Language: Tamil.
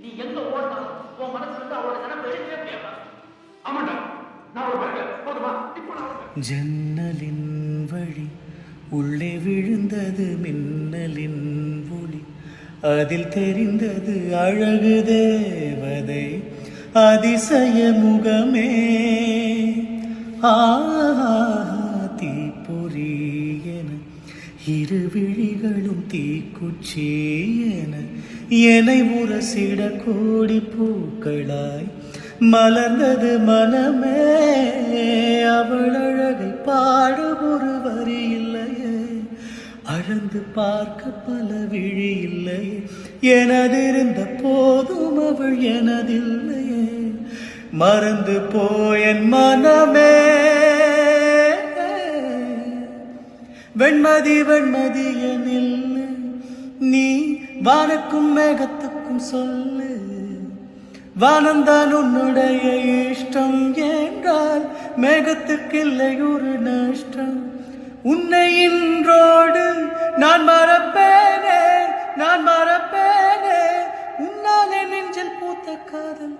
நீ எங்க ஓடினாலும் உன் மனசுல இருந்து அவளோட நினைப்பு எடுக்கவே முடியாது. ஆமாண்டா, நான் அவளை பார்க்கல. போதுமா? இப்போ நான் ஜன்னலின் வழி உள்ளே விழுந்தது மின்னலின் ஒளி, அதில் தெரிந்தது அழகு தேவதை அதிசய முகமே. தீப்பொறி என இரு விழிகளும் தீக்குச்சி என என்னை உரசிட கோடி பூக்களாய் மலர்ந்தது மனமே. அவள் அழகை பாட ஒரு வரி இல்லையே, அழந்து பார்க்க பல விழி இல்லையே, எனதிருந்த போதும் அவள் எனதில்லையே, மறந்து போயன் மனமே. வெண்மதி வெண்மதி எனில் நீ வானுக்கும் மேகத்துக்கும் சொல்லு, வானந்தான் உன்னுடைய இஷ்டம் என்றால் மேகத்துக்கு இல்லை ஒரு நஷ்டம். உன்னை இன்றோடு நான் மறப்பேனே, நான் மறப்பேனே, உன்னாலே நெஞ்சில் பூத்த காதல்